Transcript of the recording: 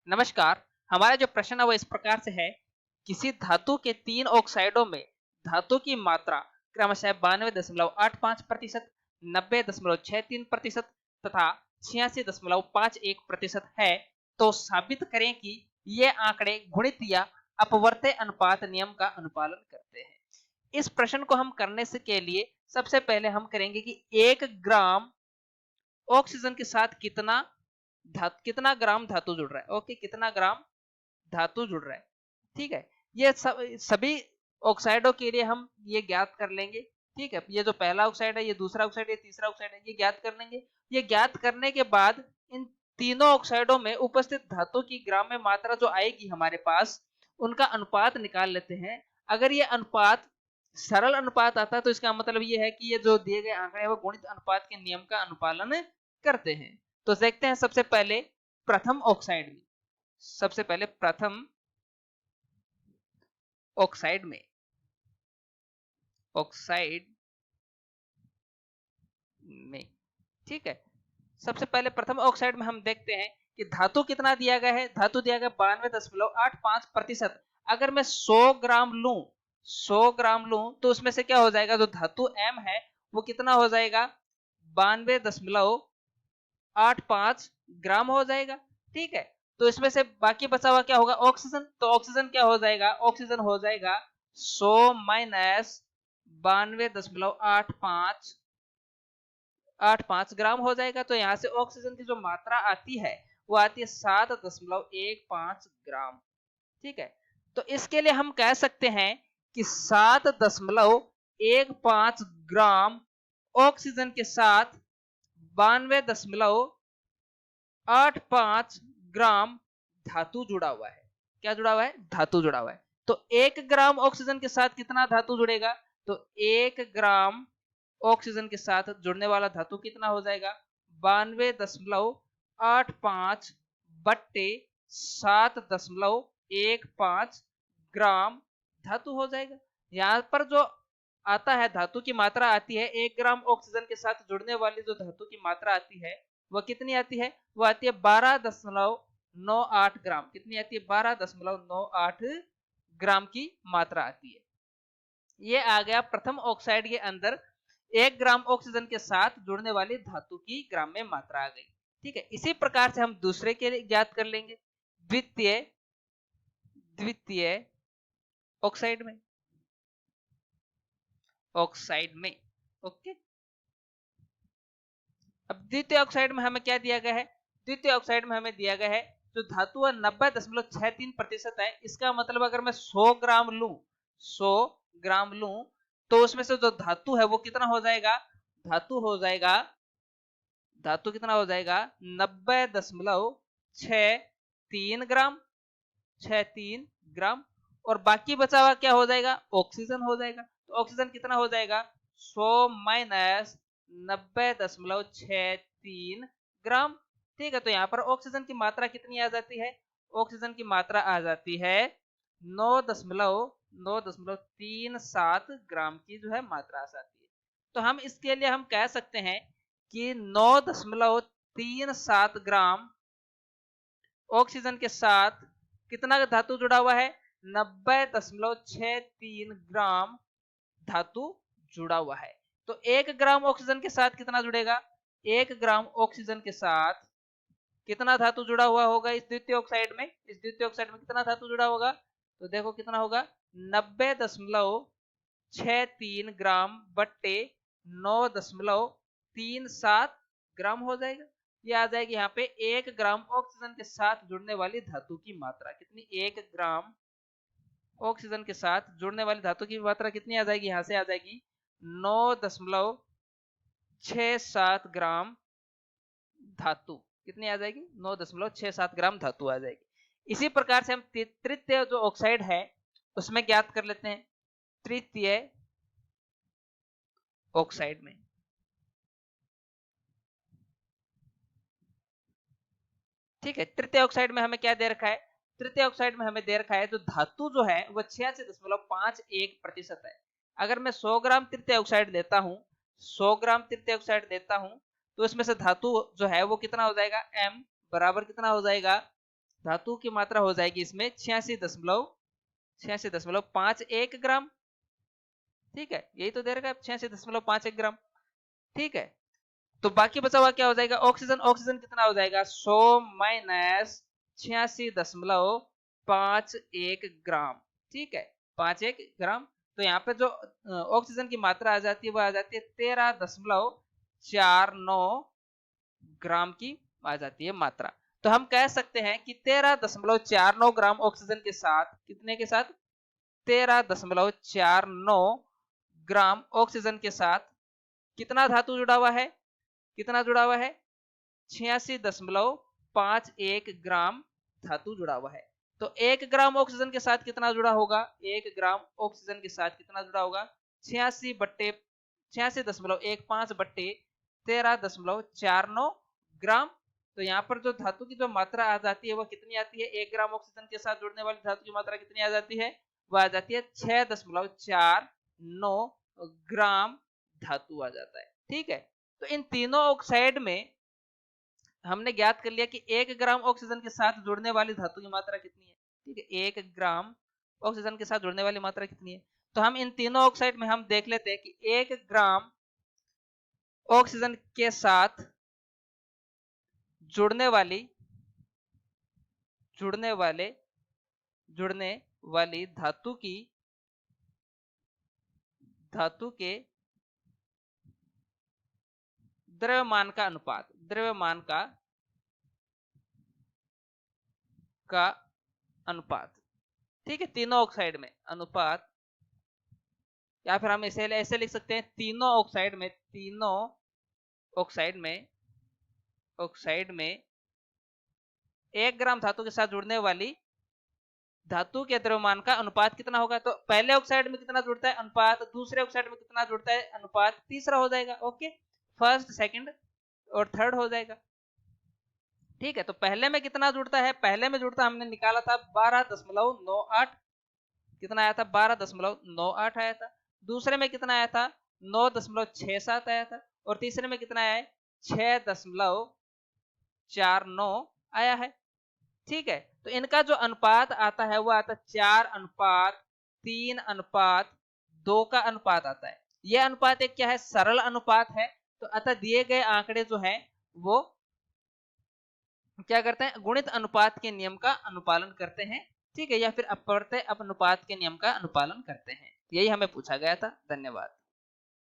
नमस्कार। हमारा जो प्रश्न है वो इस प्रकार से है। किसी धातु के 3 ऑक्साइडों में धातु की मात्रा क्रमशः 92.85%, 90.63% तथा 86.51% है, तो साबित करें कि ये आंकड़े गुणित या अपवर्त्य अनुपात नियम का अनुपालन करते हैं। इस प्रश्न को हम करने से के लिए सबसे पहले हम करेंगे कि 1 ग्राम ऑक्सीजन के साथ कितना ग्राम धातु जुड़ रहा है। ओके, कितना ग्राम धातु जुड़ रहा है। ठीक है, ये सभी ऑक्साइडों के लिए हम ये ज्ञात कर लेंगे। ठीक है, ये जो पहला ऑक्साइड है, ये दूसरा ऑक्साइड है, तीसरा ऑक्साइड है, ये ज्ञात कर लेंगे। ये ज्ञात करने के बाद इन तीनों ऑक्साइडों में उपस्थित धातु की ग्राम में मात्रा जो आएगी हमारे पास, उनका अनुपात निकाल लेते हैं। अगर ये अनुपात सरल अनुपात आता है तो इसका मतलब ये है कि ये जो दिए गए आंकड़े हैं वो गुणित अनुपात के नियम का अनुपालन करते हैं। तो देखते हैं सबसे पहले प्रथम ऑक्साइड में। सबसे पहले प्रथम ऑक्साइड में ठीक है, सबसे पहले प्रथम ऑक्साइड में हम देखते हैं कि धातु कितना दिया गया है। धातु दिया गया 92.85%। अगर मैं 100 ग्राम लूं तो उसमें से क्या हो जाएगा, जो धातु M है वो कितना हो जाएगा, 92.85 ग्राम हो जाएगा। ठीक है, तो इसमें से बाकी बचा हुआ क्या होगा, ऑक्सीजन। तो ऑक्सीजन क्या हो जाएगा, ऑक्सीजन हो जाएगा 100 माइनस 92.85 ग्राम हो जाएगा। तो यहां से ऑक्सीजन की जो मात्रा आती है वो आती है 7.15 ग्राम। ठीक है, तो इसके लिए हम कह सकते हैं कि 7.15 ग्राम ऑक्सीजन के साथ 92.85 ग्राम धातु जुड़ा हुआ है। क्या जुड़ा हुआ है, धातु जुड़ा हुआ है। तो 1 ग्राम ऑक्सीजन के साथ कितना धातु जुड़ेगा, तो 1 ग्राम ऑक्सीजन के साथ जुड़ने वाला धातु कितना हो जाएगा, 92.85 बट्टे 7.15 ग्राम धातु हो जाएगा। यहां पर जो आता है धातु की मात्रा आती है, 1 ग्राम ऑक्सीजन के साथ जुड़ने वाली जो धातु की मात्रा आती है वह कितनी आती है, वह आती है 12.98 ग्राम। कितनी आती है, 12.98 ग्राम की मात्रा आती है। ये आ गया प्रथम ऑक्साइड के अंदर 1 ग्राम ऑक्सीजन के साथ जुड़ने वाली धातु की ग्राम में मात्रा आ गई। ठीक है, इसी प्रकार से हम दूसरे के लिए ज्ञात कर लेंगे। द्वितीय ऑक्साइड में ओके, अब द्वितीय ऑक्साइड में हमें क्या दिया गया है, द्वितीय ऑक्साइड में हमें दिया गया है जो धातु 90.63% है। इसका मतलब अगर मैं 100 ग्राम लूं तो उसमें से जो धातु है वो कितना हो जाएगा, धातु कितना हो जाएगा 90.63 ग्राम। और बाकी बचा हुआ क्या हो जाएगा, ऑक्सीजन हो जाएगा। तो ऑक्सीजन कितना हो जाएगा, 100 माइनस 90.63 ग्राम। ठीक है, तो यहाँ पर ऑक्सीजन की मात्रा कितनी आ जाती है, ऑक्सीजन की मात्रा आ जाती है 9.37 ग्राम की जो है मात्रा आ जाती है। तो हम इसके लिए हम कह सकते हैं कि 9.37 ग्राम ऑक्सीजन के साथ कितना धातु जुड़ा हुआ है, 90.63 ग्राम धातु जुड़ा हुआ है। तो 1 ग्राम ऑक्सीजन के साथ कितना जुड़ेगा, 1 ग्राम ऑक्सीजन के साथ कितना धातु जुड़ा हुआ होगा इस द्वितीय ऑक्साइड में, कितना धातु जुड़ा होगा, तो देखो कितना होगा 90.63 ग्राम बट्टे 9.37 ग्राम हो जाएगा। ये आ जाएगी यहाँ पे 1 ग्राम ऑक्सीजन के साथ जुड़ने वाली धातु की मात्रा कितनी, 1 ग्राम ऑक्सीजन के साथ जुड़ने वाली धातु की मात्रा कितनी आ जाएगी, यहां से आ जाएगी 9.67 ग्राम धातु। कितनी आ जाएगी, 9.67 ग्राम धातु आ जाएगी। इसी प्रकार से हम तृतीय जो ऑक्साइड है उसमें ज्ञात कर लेते हैं। तृतीय ऑक्साइड में ठीक है, तृतीय ऑक्साइड में हमें क्या दे रखा है, तृतीय ऑक्साइड में हमें दे रखा है जो धातु जो है वह 86.51% है। अगर मैं 100 ग्राम तृतीय ऑक्साइड लेता हूं, 100 ग्राम तृतीय ऑक्साइड लेता हूं तो इसमें से धातु जो है वो कितना हो जाएगा, M बराबर कितना हो जाएगा धातु की मात्रा हो जाएगी इसमें 86.51 ग्राम। ठीक है, यही तो दे रखा है 86.51 ग्राम। ठीक है, तो बाकी बचा हुआ क्या हो जाएगा, ऑक्सीजन। ऑक्सीजन कितना हो जाएगा, 100 माइनस 86.51 ग्राम। ठीक है, 51 ग्राम। तो यहाँ पे जो ऑक्सीजन की मात्रा आ जाती है वो आ जाती है 13.49 ग्राम की आ जाती है मात्रा। तो हम कह सकते हैं कि 13.49 ग्राम ऑक्सीजन के साथ, कितने के साथ, 13.49 ग्राम ऑक्सीजन के साथ कितना धातु जुड़ा हुआ है, कितना जुड़ा हुआ है, 86.51 ग्राम धातु जुड़ा हुआ है। तो 1 ग्राम ऑक्सीजन के साथ कितना जुड़ा होगा, 1 ग्राम ऑक्सीजन के साथ कितना जुड़ा होगा, 86.15/13.49 ग्राम। तो यहाँ पर जो धातु की जो मात्रा आ जाती है वो कितनी आती है, 1 ग्राम ऑक्सीजन के साथ जुड़ने वाली धातु की मात्रा कितनी आ जाती है, वो आ जाती है 6.49 ग्राम धातु आ जाता है। ठीक है, तो इन तीनों ऑक्साइड में हमने ज्ञात कर लिया कि 1 ग्राम ऑक्सीजन के साथ जुड़ने वाली धातु की मात्रा कितनी है। ठीक है, 1 ग्राम ऑक्सीजन के साथ जुड़ने वाली मात्रा कितनी है। तो हम इन तीनों ऑक्साइड में हम देख लेते हैं कि 1 ग्राम ऑक्सीजन के साथ जुड़ने वाली धातु के द्रव्यमान का अनुपात, द्रव्यमान का अनुपात। ठीक है, तीनों ऑक्साइड में अनुपात, या फिर हम इसे ऐसे लिख सकते हैं, तीनों ऑक्साइड में 1 ग्राम धातु के साथ जुड़ने वाली धातु के द्रव्यमान का अनुपात कितना होगा। तो पहले ऑक्साइड में कितना जुड़ता है अनुपात, दूसरे ऑक्साइड में कितना जुड़ता है अनुपात, तीसरा हो जाएगा। ओके, फर्स्ट, सेकंड और थर्ड हो जाएगा। ठीक है, तो पहले में कितना जुड़ता है, पहले में जुड़ता हमने निकाला था 12.98, कितना आया था, 12.98 आया था। दूसरे में कितना आया था, 9.67 आया था। और तीसरे में कितना आया है, 6.49 आया है। ठीक है, तो इनका जो अनुपात आता है वो आता है 4:3:2 का अनुपात आता है। यह अनुपात एक क्या है, सरल अनुपात है। तो अतः दिए गए आंकड़े जो है वो क्या करते हैं, गुणित अनुपात के नियम का अनुपालन करते हैं। ठीक है, या फिर अपवर्त्य अनुपात के नियम का अनुपालन करते हैं। यही हमें पूछा गया था। धन्यवाद।